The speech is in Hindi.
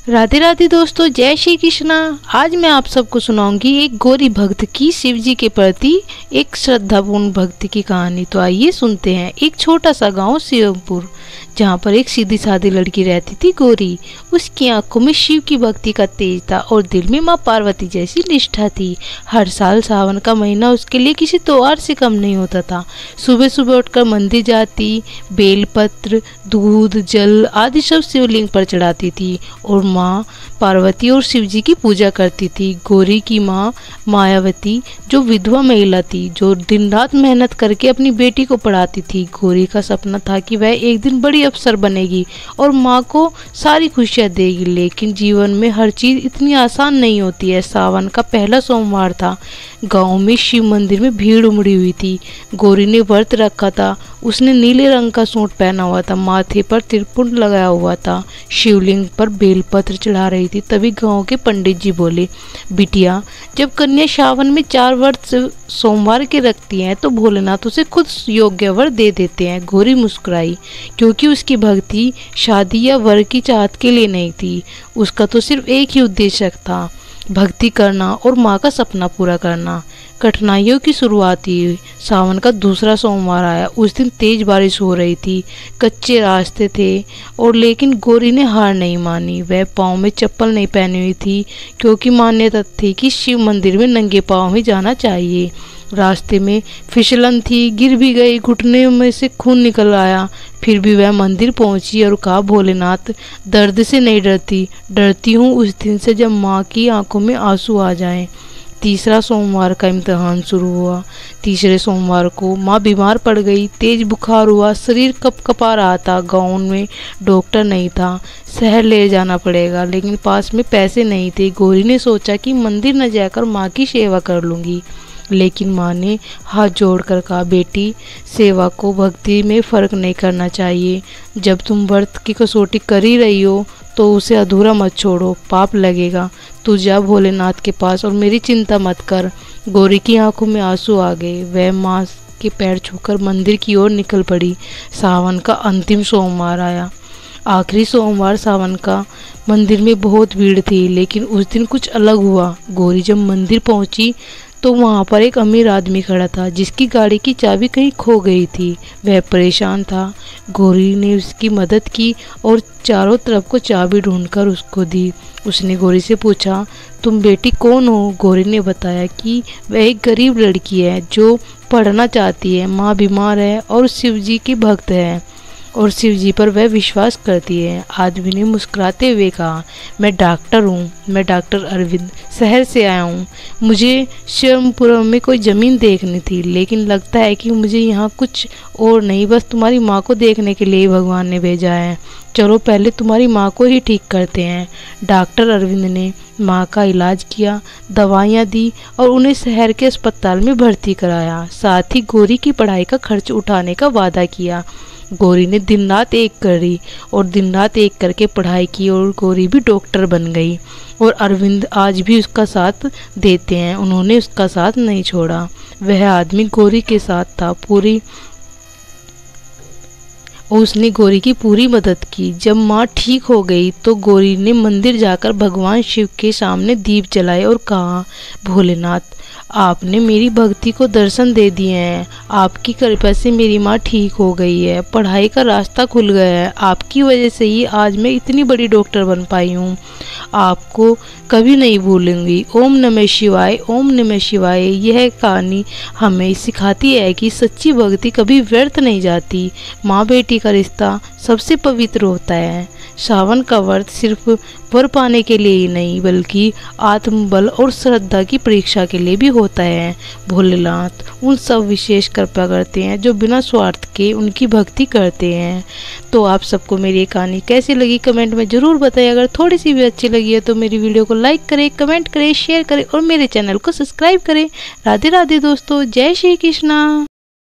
राधे राधे दोस्तों, जय श्री कृष्णा। आज मैं आप सबको सुनाऊंगी एक गौरी भक्त की शिव जी के प्रति एक श्रद्धापूर्ण भक्ति की कहानी। तो आइए सुनते हैं। एक छोटा सा गांव शिवपुर, जहाँ पर एक सीधी सादी लड़की रहती थी गौरी। उसकी आंखों में शिव की भक्ति का तेज था और दिल में माँ पार्वती जैसी निष्ठा थी। हर साल सावन का महीना उसके लिए किसी त्योहार से कम नहीं होता था। सुबह सुबह उठकर मंदिर जाती, बेलपत्र, दूध, जल आदि सब शिवलिंग पर चढ़ाती थी और माँ पार्वती और शिव जी की पूजा करती थी। गौरी की माँ मायावती जो विधवा महिला थी, जो दिन रात मेहनत करके अपनी बेटी को पढ़ाती थी। गौरी का सपना था कि वह एक दिन बड़ी अफसर बनेगी और माँ को सारी खुशियाँ देगी, लेकिन जीवन में हर चीज़ इतनी आसान नहीं होती है। सावन का पहला सोमवार था। गांव में शिव मंदिर में भीड़ उमड़ी हुई थी। गौरी ने व्रत रखा था। उसने नीले रंग का सूट पहना हुआ था, माथे पर त्रिपुंड लगाया हुआ था, शिवलिंग पर बेलपत्र चढ़ा रही थी। तभी गांव के पंडित जी बोले, बिटिया, जब कन्या सावन में 4 व्रत सोमवार के रखती हैं तो भोलेनाथ उसे खुद योग्य वर दे देते हैं। गौरी मुस्कुराई, क्योंकि उसकी भक्ति शादी या वर की चाहत के लिए नहीं थी। उसका तो सिर्फ एक ही उद्देश्य था, भक्ति करना और माँ का सपना पूरा करना। कठिनाइयों की शुरुआत हुई। सावन का दूसरा सोमवार आया। उस दिन तेज बारिश हो रही थी, कच्चे रास्ते थे और लेकिन गौरी ने हार नहीं मानी। वह पाँव में चप्पल नहीं पहनी हुई थी, क्योंकि मान्यता थी कि शिव मंदिर में नंगे पाँव ही जाना चाहिए। रास्ते में फिसलन थी, गिर भी गई, घुटने में से खून निकल आया। फिर भी वह मंदिर पहुंची और कहा, भोलेनाथ, दर्द से नहीं डरती, डरती हूँ उस दिन से जब माँ की आंखों में आंसू आ जाएं। तीसरा सोमवार का इम्तिहान शुरू हुआ। तीसरे सोमवार को माँ बीमार पड़ गई। तेज बुखार हुआ, शरीर कपकपा रहा था। गाँव में डॉक्टर नहीं था, शहर ले जाना पड़ेगा, लेकिन पास में पैसे नहीं थे। गौरी ने सोचा कि मंदिर न जाकर माँ की सेवा कर लूँगी, लेकिन माँ ने हाथ जोड़कर कहा, बेटी, सेवा को भक्ति में फ़र्क नहीं करना चाहिए। जब तुम व्रत की कसौटी कर ही रही हो तो उसे अधूरा मत छोड़ो, पाप लगेगा। तू जा भोलेनाथ के पास और मेरी चिंता मत कर। गौरी की आंखों में आंसू आ गए। वह माँ के पैर छूकर मंदिर की ओर निकल पड़ी। सावन का अंतिम सोमवार आया। आखिरी सोमवार सावन का। मंदिर में बहुत भीड़ थी, लेकिन उस दिन कुछ अलग हुआ। गौरी जब मंदिर पहुंची तो वहाँ पर एक अमीर आदमी खड़ा था, जिसकी गाड़ी की चाबी कहीं खो गई थी। वह परेशान था। गौरी ने उसकी मदद की और चारों तरफ को चाबी ढूंढकर उसको दी। उसने गौरी से पूछा, तुम बेटी कौन हो? गौरी ने बताया कि वह एक गरीब लड़की है जो पढ़ना चाहती है। माँ बीमार है और शिव जी की भक्त है और शिव जी पर वह विश्वास करती है। आदमी ने मुस्कुराते हुए कहा, मैं डॉक्टर हूँ, मैं डॉक्टर अरविंद शहर से आया हूँ। मुझे शिवपुरम में कोई ज़मीन देखनी थी, लेकिन लगता है कि मुझे यहाँ कुछ और नहीं, बस तुम्हारी माँ को देखने के लिए ही भगवान ने भेजा है। चलो पहले तुम्हारी माँ को ही ठीक करते हैं। डॉक्टर अरविंद ने माँ का इलाज किया, दवाइयाँ दी और उन्हें शहर के अस्पताल में भर्ती कराया। साथ ही गौरी की पढ़ाई का खर्च उठाने का वादा किया। गौरी ने दिन रात एक करी और दिन रात एक करके पढ़ाई की और गौरी भी डॉक्टर बन गई। और अरविंद आज भी उसका साथ देते हैं, उन्होंने उसका साथ नहीं छोड़ा। वह आदमी गौरी के साथ था उसने गौरी की पूरी मदद की। जब माँ ठीक हो गई तो गौरी ने मंदिर जाकर भगवान शिव के सामने दीप जलाए और कहा, भोलेनाथ, आपने मेरी भक्ति को दर्शन दे दिए हैं। आपकी कृपा से मेरी माँ ठीक हो गई है, पढ़ाई का रास्ता खुल गया है। आपकी वजह से ही आज मैं इतनी बड़ी डॉक्टर बन पाई हूँ। आपको कभी नहीं भूलूंगी। ओम नमः शिवाय, ओम नमः शिवाय। यह कहानी हमें सिखाती है कि सच्ची भक्ति कभी व्यर्थ नहीं जाती। माँ बेटी का रिश्ता सबसे पवित्र होता है। सावन का व्रत सिर्फ वर पाने के लिए ही नहीं, बल्कि आत्मबल और श्रद्धा की परीक्षा के लिए भी होता है। भोलेनाथ उन सब विशेष कृपा करते हैं जो बिना स्वार्थ के उनकी भक्ति करते हैं। तो आप सबको मेरी ये कहानी कैसी लगी कमेंट में ज़रूर बताइए। अगर थोड़ी सी भी अच्छी लगी है तो मेरी वीडियो को लाइक करें, कमेंट करें, शेयर करें और मेरे चैनल को सब्सक्राइब करें। राधे राधे दोस्तों, जय श्री कृष्णा।